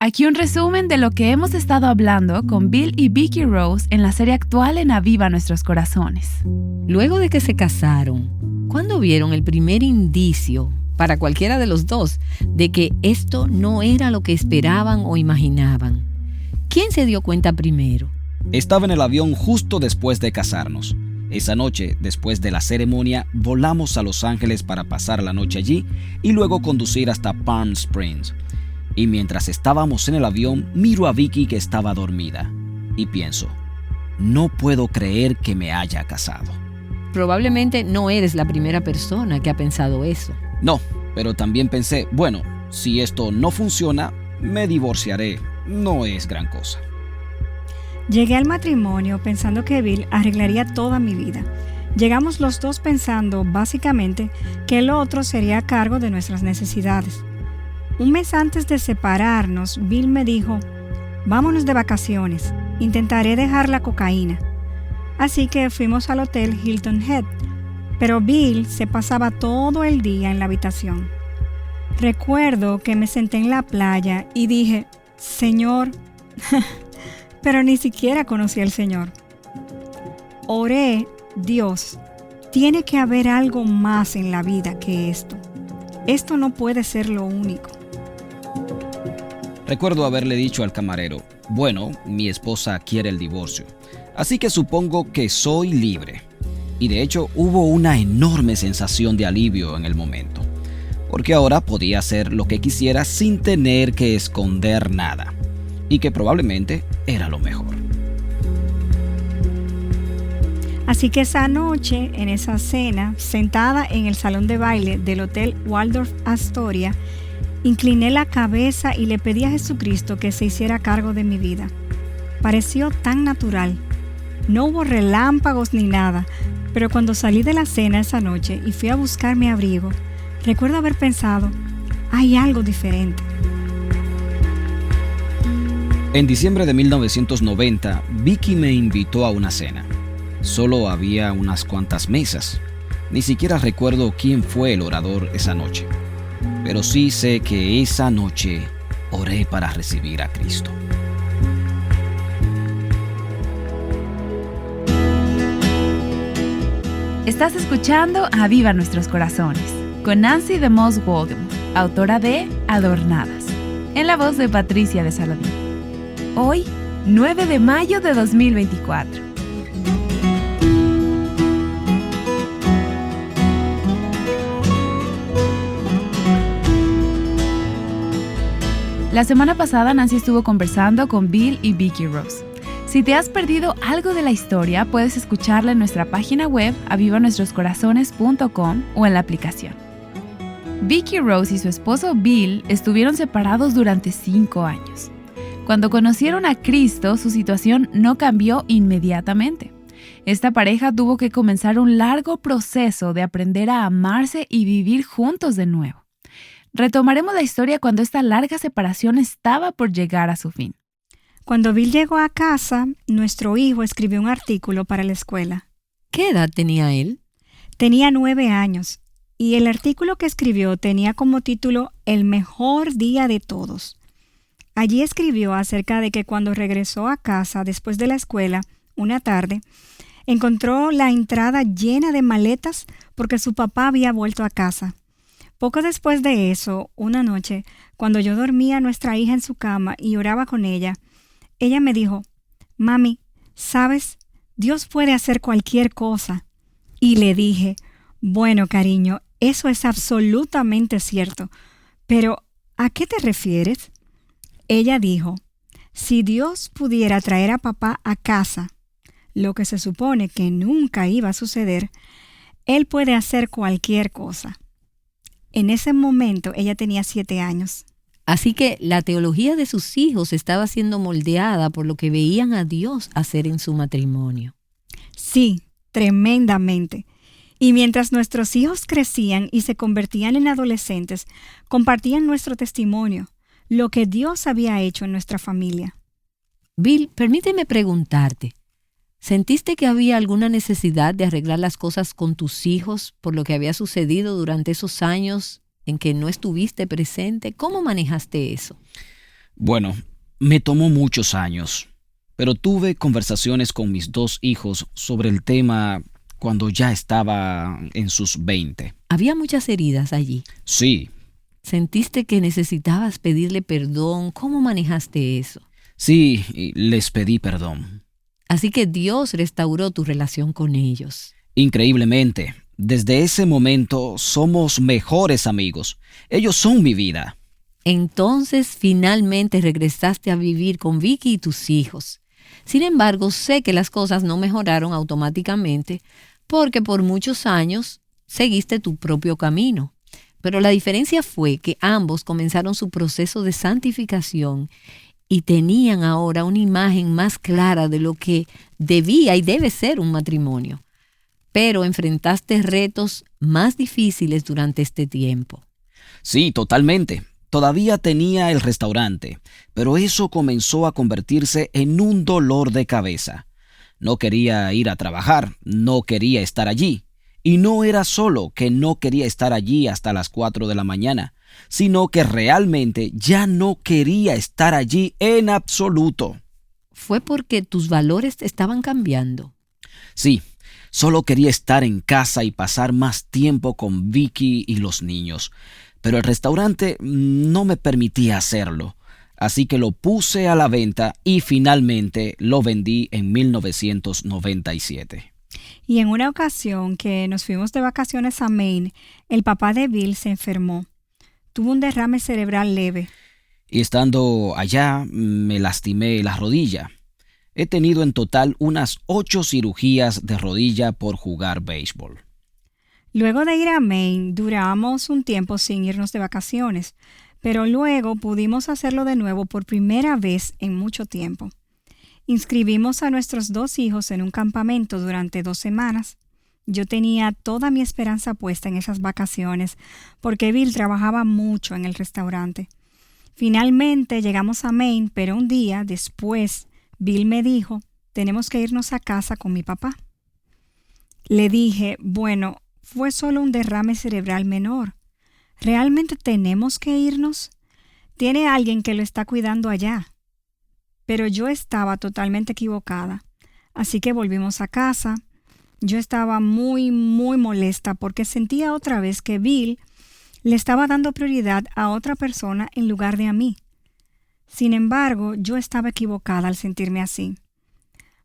Aquí un resumen de lo que hemos estado hablando con Bill y Vicky Rose en la serie actual en Aviva Nuestros Corazones. Luego de que se casaron, ¿cuándo vieron el primer indicio, para cualquiera de los dos, de que esto no era lo que esperaban o imaginaban? ¿Quién se dio cuenta primero? Estaba en el avión justo después de casarnos. Esa noche, después de la ceremonia, volamos a Los Ángeles para pasar la noche allí y luego conducir hasta Palm Springs. Y mientras estábamos en el avión, miro a Vicky que estaba dormida y pienso, no puedo creer que me haya casado. Probablemente no eres la primera persona que ha pensado eso. No, pero también pensé, bueno, si esto no funciona, me divorciaré. No es gran cosa. Llegué al matrimonio pensando que Bill arreglaría toda mi vida. Llegamos los dos pensando, básicamente, que el otro sería a cargo de nuestras necesidades. Un mes antes de separarnos, Bill me dijo, vámonos de vacaciones, intentaré dejar la cocaína. Así que fuimos al hotel Hilton Head, pero Bill se pasaba todo el día en la habitación. Recuerdo que me senté en la playa y dije, Señor, pero ni siquiera conocí al Señor. Oré, Dios, tiene que haber algo más en la vida que esto. Esto no puede ser lo único. Recuerdo haberle dicho al camarero, bueno, mi esposa quiere el divorcio, así que supongo que soy libre. Y de hecho hubo una enorme sensación de alivio en el momento, porque ahora podía hacer lo que quisiera sin tener que esconder nada, y que probablemente era lo mejor. Así que esa noche, en esa cena, sentada en el salón de baile del Hotel Waldorf Astoria, incliné la cabeza y le pedí a Jesucristo que se hiciera cargo de mi vida. Pareció tan natural. No hubo relámpagos ni nada, pero cuando salí de la cena esa noche y fui a buscar mi abrigo, recuerdo haber pensado, hay algo diferente. En diciembre de 1990, Vicky me invitó a una cena. Solo había unas cuantas mesas. Ni siquiera recuerdo quién fue el orador esa noche. Pero sí sé que esa noche oré para recibir a Cristo. Estás escuchando Aviva Nuestros Corazones con Nancy DeMoss Walden, autora de Adornadas, en la voz de Patricia de Saladín. Hoy, 9 de mayo de 2024. La semana pasada Nancy estuvo conversando con Bill y Vicky Rose. Si te has perdido algo de la historia, puedes escucharla en nuestra página web avivanuestroscorazones.com o en la aplicación. Vicky Rose y su esposo Bill estuvieron separados durante 5 años. Cuando conocieron a Cristo, su situación no cambió inmediatamente. Esta pareja tuvo que comenzar un largo proceso de aprender a amarse y vivir juntos de nuevo. Retomaremos la historia cuando esta larga separación estaba por llegar a su fin. Cuando Bill llegó a casa, nuestro hijo escribió un artículo para la escuela. ¿Qué edad tenía él? Tenía 9 años y el artículo que escribió tenía como título El mejor día de todos. Allí escribió acerca de que cuando regresó a casa después de la escuela, una tarde, encontró la entrada llena de maletas porque su papá había vuelto a casa. Poco después de eso, una noche, cuando yo dormía a nuestra hija en su cama y oraba con ella, ella me dijo, Mami, ¿sabes? Dios puede hacer cualquier cosa. Y le dije, bueno, cariño, eso es absolutamente cierto, pero ¿a qué te refieres? Ella dijo, si Dios pudiera traer a papá a casa, lo que se supone que nunca iba a suceder, Él puede hacer cualquier cosa. En ese momento ella tenía 7 años. Así que la teología de sus hijos estaba siendo moldeada por lo que veían a Dios hacer en su matrimonio. Sí, tremendamente. Y mientras nuestros hijos crecían y se convertían en adolescentes, compartían nuestro testimonio, lo que Dios había hecho en nuestra familia. Bill, permíteme preguntarte, ¿sentiste que había alguna necesidad de arreglar las cosas con tus hijos por lo que había sucedido durante esos años en que no estuviste presente? ¿Cómo manejaste eso? Bueno, me tomó muchos años, pero tuve conversaciones con mis dos hijos sobre el tema cuando ya estaba en sus 20. Había muchas heridas allí. Sí, ¿Sentiste que necesitabas pedirle perdón? ¿Cómo manejaste eso? sí, y les pedí perdón. Así que Dios restauró tu relación con ellos. Increíblemente, desde ese momento somos mejores amigos. Ellos son mi vida. Entonces finalmente regresaste a vivir con Vicky y tus hijos. Sin embargo, sé que las cosas no mejoraron automáticamente porque por muchos años seguiste tu propio camino. Pero la diferencia fue que ambos comenzaron su proceso de santificación y tenían ahora una imagen más clara de lo que debía y debe ser un matrimonio. Pero enfrentaste retos más difíciles durante este tiempo. Sí, totalmente. Todavía tenía el restaurante, pero eso comenzó a convertirse en un dolor de cabeza. No quería ir a trabajar, no quería estar allí. Y no era solo que no quería estar allí hasta las 4 de la mañana, sino que realmente ya no quería estar allí en absoluto. ¿Fue porque tus valores estaban cambiando? Sí, solo quería estar en casa y pasar más tiempo con Vicky y los niños, pero el restaurante no me permitía hacerlo, así que lo puse a la venta y finalmente lo vendí en 1997. Y en una ocasión que nos fuimos de vacaciones a Maine, el papá de Bill se enfermó. Tuvo un derrame cerebral leve. Y estando allá me lastimé la rodilla. He tenido en total unas 8 cirugías de rodilla por jugar béisbol. Luego de ir a Maine, duramos un tiempo sin irnos de vacaciones, pero luego pudimos hacerlo de nuevo por primera vez en mucho tiempo. Inscribimos a nuestros 2 hijos en un campamento durante 2 semanas. Yo tenía toda mi esperanza puesta en esas vacaciones porque Bill trabajaba mucho en el restaurante. Finalmente llegamos a Maine, pero un día después Bill me dijo, tenemos que irnos a casa con mi papá. Le dije, bueno, fue solo un derrame cerebral menor. ¿Realmente tenemos que irnos? Tiene alguien que lo está cuidando allá. Pero yo estaba totalmente equivocada. Así que volvimos a casa. Yo estaba muy molesta porque sentía otra vez que Bill le estaba dando prioridad a otra persona en lugar de a mí. Sin embargo, yo estaba equivocada al sentirme así.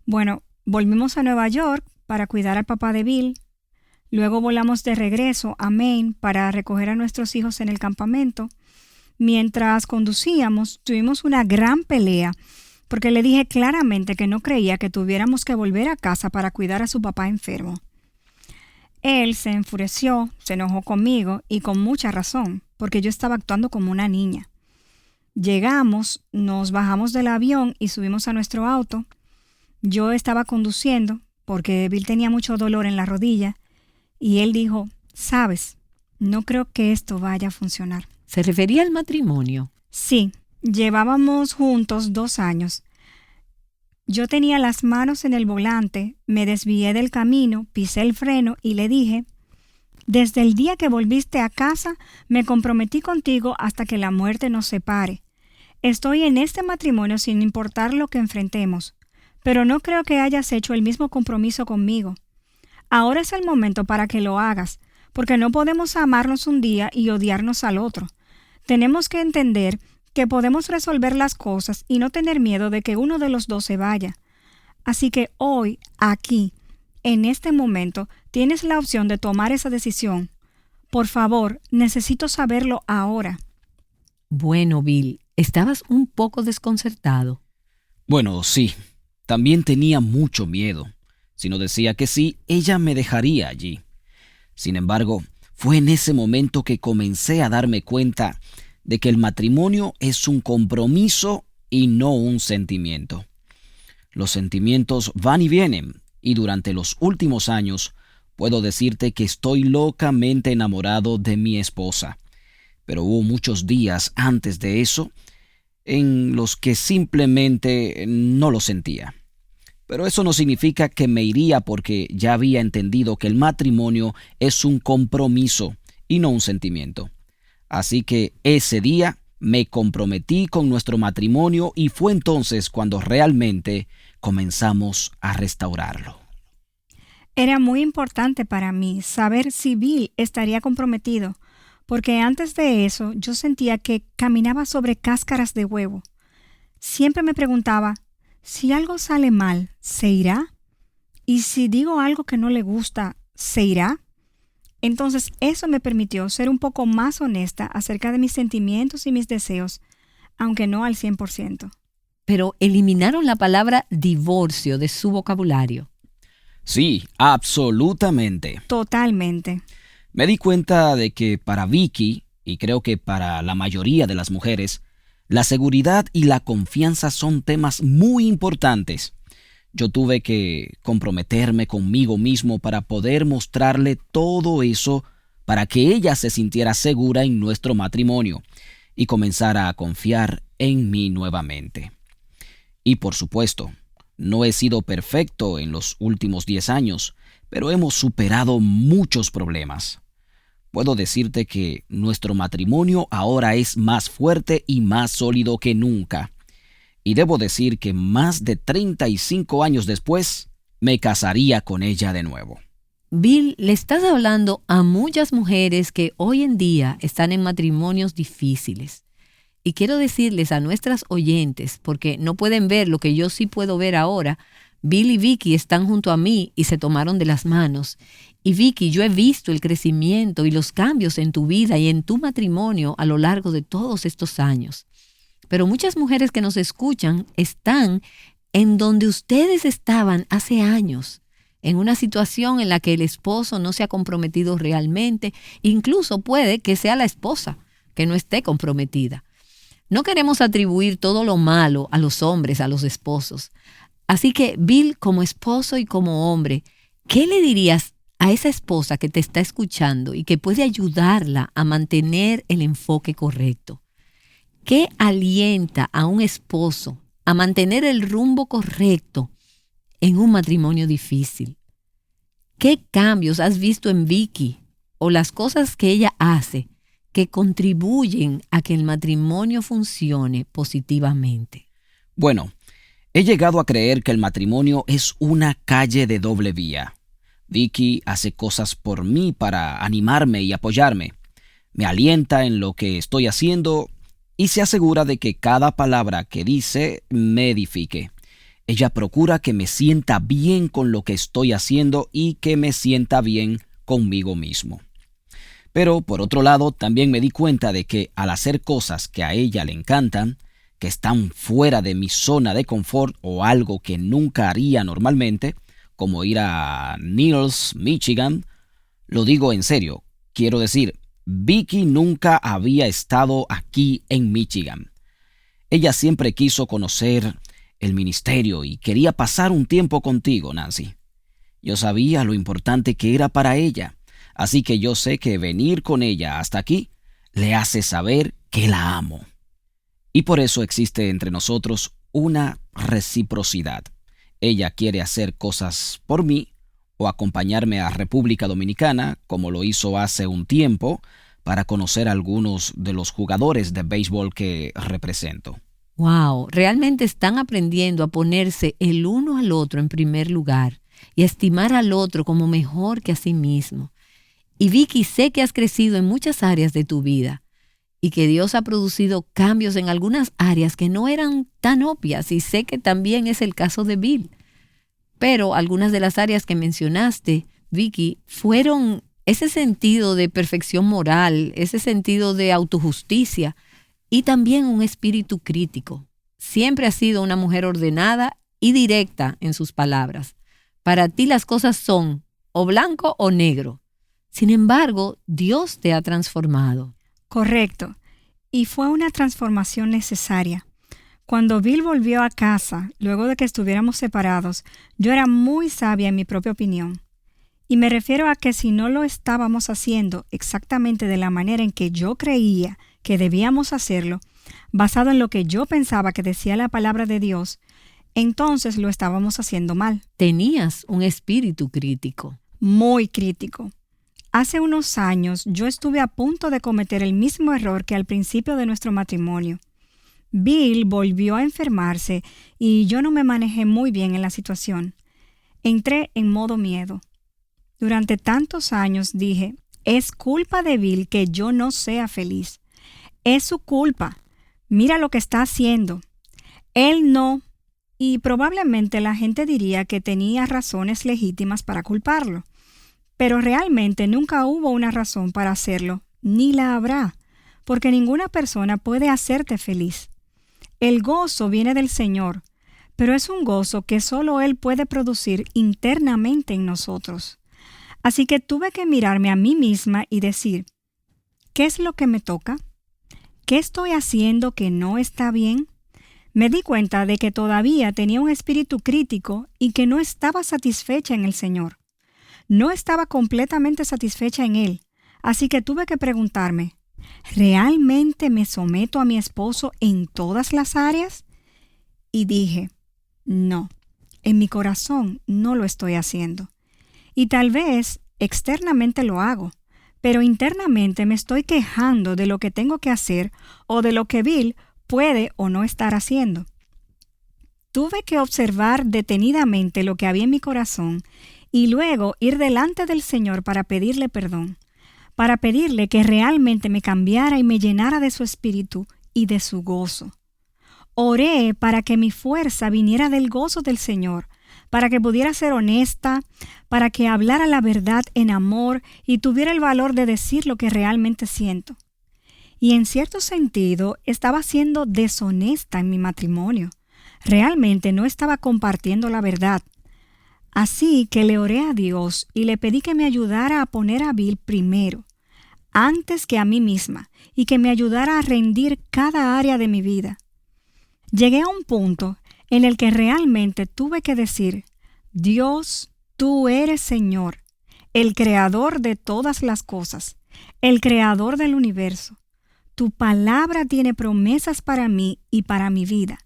Bueno, volvimos a Nueva York para cuidar al papá de Bill. Luego volamos de regreso a Maine para recoger a nuestros hijos en el campamento. Mientras conducíamos, tuvimos una gran pelea porque le dije claramente que no creía que tuviéramos que volver a casa para cuidar a su papá enfermo. Él se enfureció, se enojó conmigo y con mucha razón, porque yo estaba actuando como una niña. Llegamos, nos bajamos del avión y subimos a nuestro auto. Yo estaba conduciendo porque Bill tenía mucho dolor en la rodilla y él dijo, ¿sabes? No creo que esto vaya a funcionar. ¿Se refería al matrimonio? Sí. Llevábamos juntos 2 años. Yo tenía las manos en el volante, me desvié del camino, pisé el freno y le dije, desde el día que volviste a casa, me comprometí contigo hasta que la muerte nos separe. Estoy en este matrimonio sin importar lo que enfrentemos, pero no creo que hayas hecho el mismo compromiso conmigo. Ahora es el momento para que lo hagas, porque no podemos amarnos un día y odiarnos al otro. Tenemos que entender que podemos resolver las cosas y no tener miedo de que uno de los dos se vaya. Así que hoy, aquí, en este momento, tienes la opción de tomar esa decisión. Por favor, necesito saberlo ahora. Bueno, Bill, estabas un poco desconcertado. Bueno, sí, también tenía mucho miedo. Si no decía que sí, ella me dejaría allí. Sin embargo, fue en ese momento que comencé a darme cuenta de que el matrimonio es un compromiso y no un sentimiento. Los sentimientos van y vienen, y durante los últimos años puedo decirte que estoy locamente enamorado de mi esposa. Pero hubo muchos días antes de eso en los que simplemente no lo sentía. Pero eso no significa que me iría porque ya había entendido que el matrimonio es un compromiso y no un sentimiento. Así que ese día me comprometí con nuestro matrimonio y fue entonces cuando realmente comenzamos a restaurarlo. Era muy importante para mí saber si Bill estaría comprometido, porque antes de eso yo sentía que caminaba sobre cáscaras de huevo. Siempre me preguntaba, si algo sale mal, ¿se irá? ¿Y si digo algo que no le gusta, se irá? Entonces eso me permitió ser un poco más honesta acerca de mis sentimientos y mis deseos, aunque no al 100%. Pero eliminaron la palabra divorcio de su vocabulario. Sí, absolutamente. Totalmente. Me di cuenta de que para Vicky, y creo que para la mayoría de las mujeres, la seguridad y la confianza son temas muy importantes. Yo tuve que comprometerme conmigo mismo para poder mostrarle todo eso para que ella se sintiera segura en nuestro matrimonio y comenzara a confiar en mí nuevamente. Y por supuesto, no he sido perfecto en los últimos 10 años, pero hemos superado muchos problemas. Puedo decirte que nuestro matrimonio ahora es más fuerte y más sólido que nunca. Y debo decir que más de 35 años después, me casaría con ella de nuevo. Bill, le estás hablando a muchas mujeres que hoy en día están en matrimonios difíciles. Y quiero decirles a nuestras oyentes, porque no pueden ver lo que yo sí puedo ver ahora, Bill y Vicky están junto a mí y se tomaron de las manos. Y Vicky, yo he visto el crecimiento y los cambios en tu vida y en tu matrimonio a lo largo de todos estos años. Pero muchas mujeres que nos escuchan están en donde ustedes estaban hace años, en una situación en la que el esposo no se ha comprometido realmente, incluso puede que sea la esposa que no esté comprometida. No queremos atribuir todo lo malo a los hombres, a los esposos. Así que, Bill, como esposo y como hombre, ¿qué le dirías a esa esposa que te está escuchando y que puede ayudarla a mantener el enfoque correcto? ¿Qué alienta a un esposo a mantener el rumbo correcto en un matrimonio difícil? ¿Qué cambios has visto en Vicky o las cosas que ella hace que contribuyen a que el matrimonio funcione positivamente? Bueno, he llegado a creer que el matrimonio es una calle de doble vía. Vicky hace cosas por mí para animarme y apoyarme. Me alienta en lo que estoy haciendo y se asegura de que cada palabra que dice me edifique. Ella procura que me sienta bien con lo que estoy haciendo y que me sienta bien conmigo mismo. Pero, por otro lado, también me di cuenta de que al hacer cosas que a ella le encantan, que están fuera de mi zona de confort o algo que nunca haría normalmente, como ir a Niles, Michigan, lo digo en serio, quiero decir, Vicky nunca había estado aquí en Michigan. Ella siempre quiso conocer el ministerio y quería pasar un tiempo contigo, Nancy. Yo sabía lo importante que era para ella, así que yo sé que venir con ella hasta aquí le hace saber que la amo. Y por eso existe entre nosotros una reciprocidad. Ella quiere hacer cosas por mí o acompañarme a República Dominicana, como lo hizo hace un tiempo, para conocer a algunos de los jugadores de béisbol que represento. Wow, realmente están aprendiendo a ponerse el uno al otro en primer lugar y a estimar al otro como mejor que a sí mismo. Y Vicky, sé que has crecido en muchas áreas de tu vida y que Dios ha producido cambios en algunas áreas que no eran tan obvias, y sé que también es el caso de Bill. Pero algunas de las áreas que mencionaste, Vicky, fueron ese sentido de perfección moral, ese sentido de autojusticia y también un espíritu crítico. Siempre has sido una mujer ordenada y directa en sus palabras. Para ti las cosas son o blanco o negro. Sin embargo, Dios te ha transformado. Correcto. Y fue una transformación necesaria. Cuando Bill volvió a casa, luego de que estuviéramos separados, yo era muy sabia en mi propia opinión. Y me refiero a que si no lo estábamos haciendo exactamente de la manera en que yo creía que debíamos hacerlo, basado en lo que yo pensaba que decía la palabra de Dios, entonces lo estábamos haciendo mal. Tenías un espíritu crítico. Muy crítico. Hace unos años yo estuve a punto de cometer el mismo error que al principio de nuestro matrimonio. Bill volvió a enfermarse y yo no me manejé muy bien en la situación. Entré en modo miedo. Durante tantos años dije, es culpa de Bill que yo no sea feliz. Es su culpa. Mira lo que está haciendo. Él no. Y probablemente la gente diría que tenía razones legítimas para culparlo. Pero realmente nunca hubo una razón para hacerlo, ni la habrá, porque ninguna persona puede hacerte feliz. El gozo viene del Señor, pero es un gozo que solo Él puede producir internamente en nosotros. Así que tuve que mirarme a mí misma y decir, ¿qué es lo que me toca? ¿Qué estoy haciendo que no está bien? Me di cuenta de que todavía tenía un espíritu crítico y que no estaba satisfecha en el Señor. No estaba completamente satisfecha en Él, así que tuve que preguntarme, ¿realmente me someto a mi esposo en todas las áreas? Y dije, no, en mi corazón no lo estoy haciendo. Y tal vez externamente lo hago, pero internamente me estoy quejando de lo que tengo que hacer o de lo que Bill puede o no estar haciendo. Tuve que observar detenidamente lo que había en mi corazón y luego ir delante del Señor para pedirle perdón, para pedirle que realmente me cambiara y me llenara de su espíritu y de su gozo. Oré para que mi fuerza viniera del gozo del Señor, para que pudiera ser honesta, para que hablara la verdad en amor y tuviera el valor de decir lo que realmente siento. Y en cierto sentido, estaba siendo deshonesta en mi matrimonio. Realmente no estaba compartiendo la verdad. Así que le oré a Dios y le pedí que me ayudara a poner a Bill primero, antes que a mí misma, y que me ayudara a rendir cada área de mi vida. Llegué a un punto en el que realmente tuve que decir, Dios, tú eres Señor, el creador de todas las cosas, el creador del universo. Tu palabra tiene promesas para mí y para mi vida.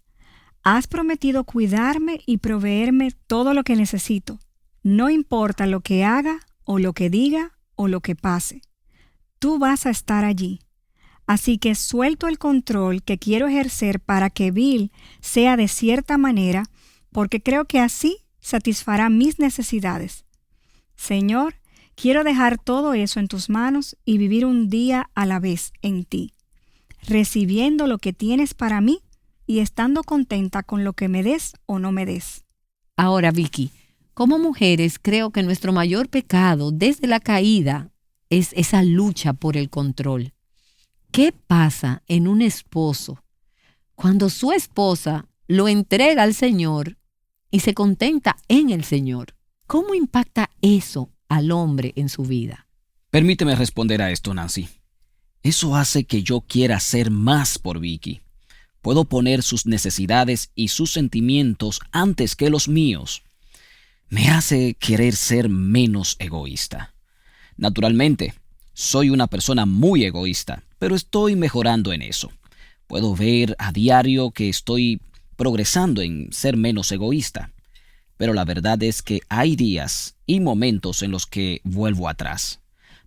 Has prometido cuidarme y proveerme todo lo que necesito. No importa lo que haga o lo que diga o lo que pase. Tú vas a estar allí. Así que suelto el control que quiero ejercer para que Bill sea de cierta manera, porque creo que así satisfará mis necesidades. Señor, quiero dejar todo eso en tus manos y vivir un día a la vez en ti, recibiendo lo que tienes para mí y estando contenta con lo que me des o no me des. Ahora, Vicky, como mujeres creo que nuestro mayor pecado desde la caída es esa lucha por el control. ¿Qué pasa en un esposo cuando su esposa lo entrega al Señor y se contenta en el Señor? ¿Cómo impacta eso al hombre en su vida? Permíteme responder a esto, Nancy. Eso hace que yo quiera hacer más por Vicky. Puedo poner sus necesidades y sus sentimientos antes que los míos. Me hace querer ser menos egoísta. Naturalmente, soy una persona muy egoísta, pero estoy mejorando en eso. Puedo ver a diario que estoy progresando en ser menos egoísta. Pero la verdad es que hay días y momentos en los que vuelvo atrás.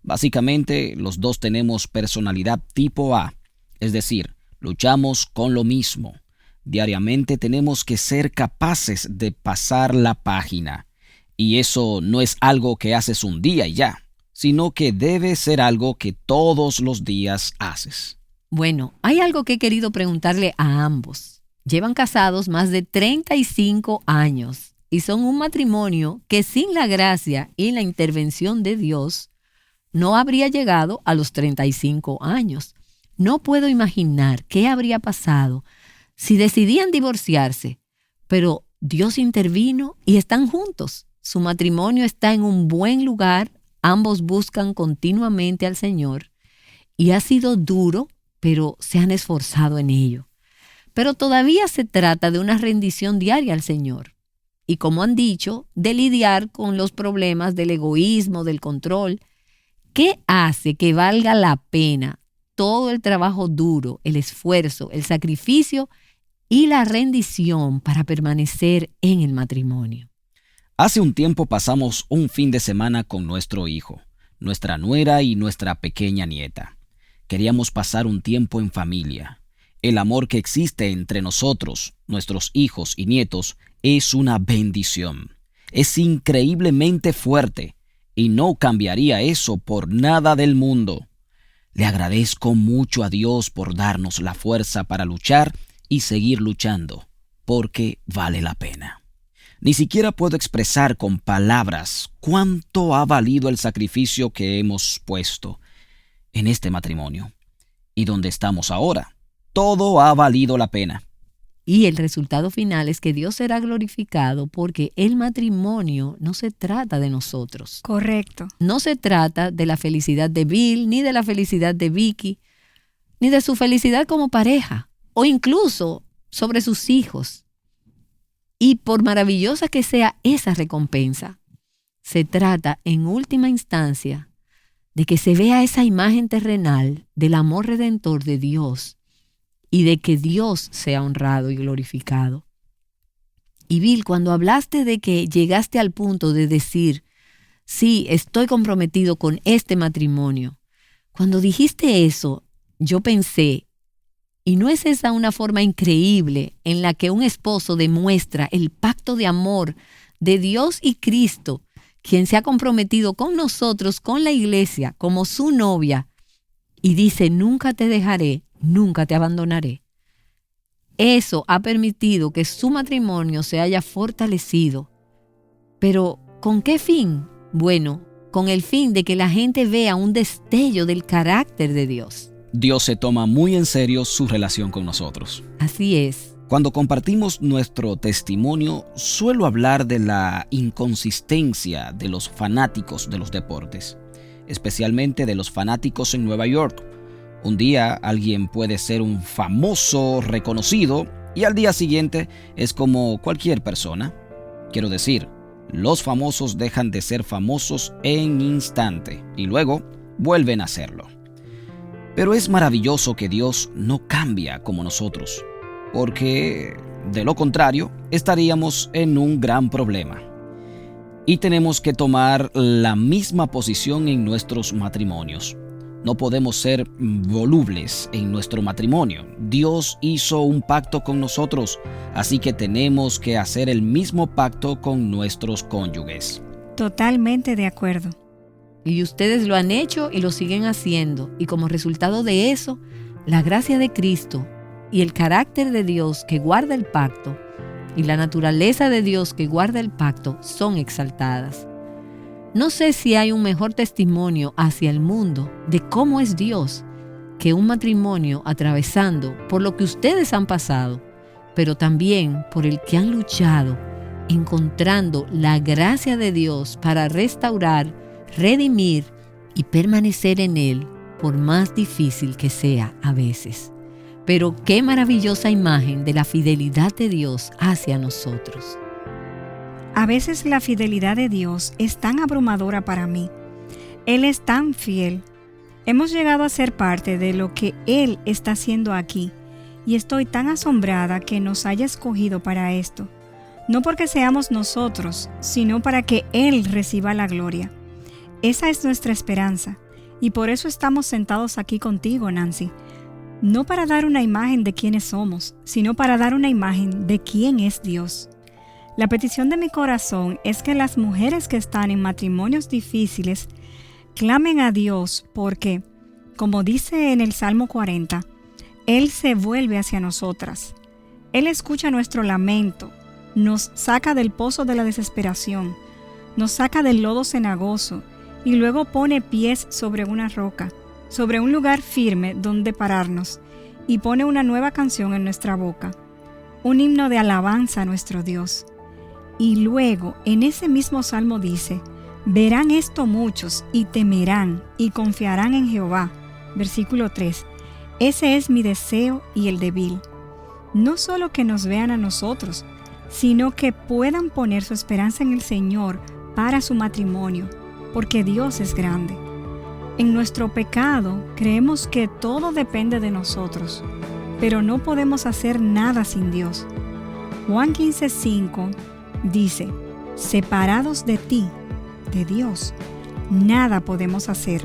Básicamente, los dos tenemos personalidad tipo A, es decir, luchamos con lo mismo. Diariamente tenemos que ser capaces de pasar la página. Y eso no es algo que haces un día y ya, sino que debe ser algo que todos los días haces. Bueno, hay algo que he querido preguntarle a ambos. Llevan casados más de 35 años y son un matrimonio que sin la gracia y la intervención de Dios no habría llegado a los 35 años. No puedo imaginar qué habría pasado si decidían divorciarse, pero Dios intervino y están juntos. Su matrimonio está en un buen lugar, ambos buscan continuamente al Señor y ha sido duro, pero se han esforzado en ello. Pero todavía se trata de una rendición diaria al Señor y, como han dicho, de lidiar con los problemas del egoísmo, del control. ¿Qué hace que valga la pena todo el trabajo duro, el esfuerzo, el sacrificio y la rendición para permanecer en el matrimonio? Hace un tiempo pasamos un fin de semana con nuestro hijo. nuestra nuera y nuestra pequeña nieta. Queríamos pasar un tiempo en familia. El amor que existe entre nosotros, nuestros hijos y nietos, es una bendición. Es increíblemente fuerte y no cambiaría eso por nada del mundo. Le agradezco mucho a Dios por darnos la fuerza para luchar y seguir luchando, porque vale la pena. Ni siquiera puedo expresar con palabras cuánto ha valido el sacrificio que hemos puesto en este matrimonio. Y donde estamos ahora, todo ha valido la pena. Y el resultado final es que Dios será glorificado porque el matrimonio no se trata de nosotros. Correcto. No se trata de la felicidad de Bill, ni de la felicidad de Vicky, ni de su felicidad como pareja, o incluso sobre sus hijos. Y por maravillosa que sea esa recompensa, se trata en última instancia de que se vea esa imagen terrenal del amor redentor de Dios y de que Dios sea honrado y glorificado. Y Bill, cuando hablaste de que llegaste al punto de decir, sí, estoy comprometido con este matrimonio, cuando dijiste eso, yo pensé, ¿y no es esa una forma increíble en la que un esposo demuestra el pacto de amor de Dios y Cristo, quien se ha comprometido con nosotros, con la iglesia, como su novia, y dice, nunca te dejaré, nunca te abandonaré? Eso ha permitido que su matrimonio se haya fortalecido. ¿Pero con qué fin? Bueno, con el fin de que la gente vea un destello del carácter de Dios. Dios se toma muy en serio su relación con nosotros. Así es. Cuando compartimos nuestro testimonio, suelo hablar de la inconsistencia de los fanáticos de los deportes, especialmente de los fanáticos en Nueva York. Un día alguien puede ser un famoso reconocido y al día siguiente es como cualquier persona. Quiero decir, los famosos dejan de ser famosos en instante y luego vuelven a serlo. Pero es maravilloso que Dios no cambia como nosotros, porque de lo contrario estaríamos en un gran problema. Y tenemos que tomar la misma posición en nuestros matrimonios. No podemos ser volubles en nuestro matrimonio. Dios hizo un pacto con nosotros, así que tenemos que hacer el mismo pacto con nuestros cónyuges. Totalmente de acuerdo. Y ustedes lo han hecho y lo siguen haciendo. Y como resultado de eso, la gracia de Cristo y el carácter de Dios que guarda el pacto y la naturaleza de Dios que guarda el pacto son exaltadas. No sé si hay un mejor testimonio hacia el mundo de cómo es Dios que un matrimonio atravesando por lo que ustedes han pasado, pero también por el que han luchado, encontrando la gracia de Dios para restaurar, redimir y permanecer en Él, por más difícil que sea a veces. Pero qué maravillosa imagen de la fidelidad de Dios hacia nosotros. A veces la fidelidad de Dios es tan abrumadora para mí. Él es tan fiel. Hemos llegado a ser parte de lo que Él está haciendo aquí, y estoy tan asombrada que nos haya escogido para esto. No porque seamos nosotros, sino para que Él reciba la gloria. Esa es nuestra esperanza, y por eso estamos sentados aquí contigo, Nancy. No para dar una imagen de quiénes somos, sino para dar una imagen de quién es Dios. La petición de mi corazón es que las mujeres que están en matrimonios difíciles clamen a Dios porque, como dice en el Salmo 40, Él se vuelve hacia nosotras. Él escucha nuestro lamento, nos saca del pozo de la desesperación, nos saca del lodo cenagoso y luego pone pies sobre una roca, sobre un lugar firme donde pararnos, y pone una nueva canción en nuestra boca, un himno de alabanza a nuestro Dios. Y luego, en ese mismo salmo dice, verán esto muchos y temerán y confiarán en Jehová. Versículo 3. Ese es mi deseo y el de Bill. No solo que nos vean a nosotros, sino que puedan poner su esperanza en el Señor para su matrimonio, porque Dios es grande. En nuestro pecado creemos que todo depende de nosotros, pero no podemos hacer nada sin Dios. Juan 15:5 dice, separados de ti, de Dios, nada podemos hacer.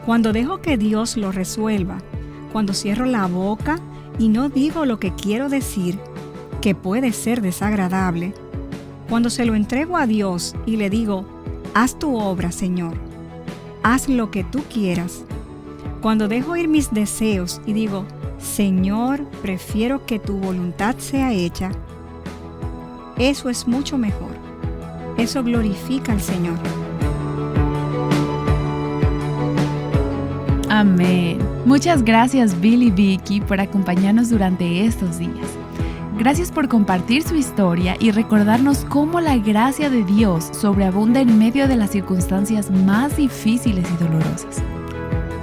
Cuando dejo que Dios lo resuelva, cuando cierro la boca y no digo lo que quiero decir, que puede ser desagradable, cuando se lo entrego a Dios y le digo, haz tu obra, Señor, haz lo que tú quieras, cuando dejo ir mis deseos y digo, Señor, prefiero que tu voluntad sea hecha, eso es mucho mejor. Eso glorifica al Señor. Amén. Muchas gracias Bill y Vicky por acompañarnos durante estos días. Gracias por compartir su historia y recordarnos cómo la gracia de Dios sobreabunda en medio de las circunstancias más difíciles y dolorosas.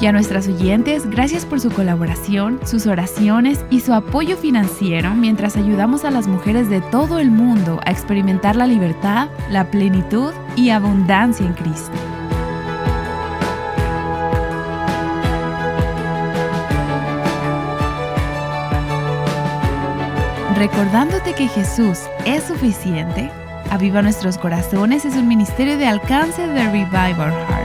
Y a nuestras oyentes, gracias por su colaboración, sus oraciones y su apoyo financiero mientras ayudamos a las mujeres de todo el mundo a experimentar la libertad, la plenitud y abundancia en Cristo. Recordándote que Jesús es suficiente, Aviva Nuestros Corazones es un ministerio de alcance de Revive Our Heart.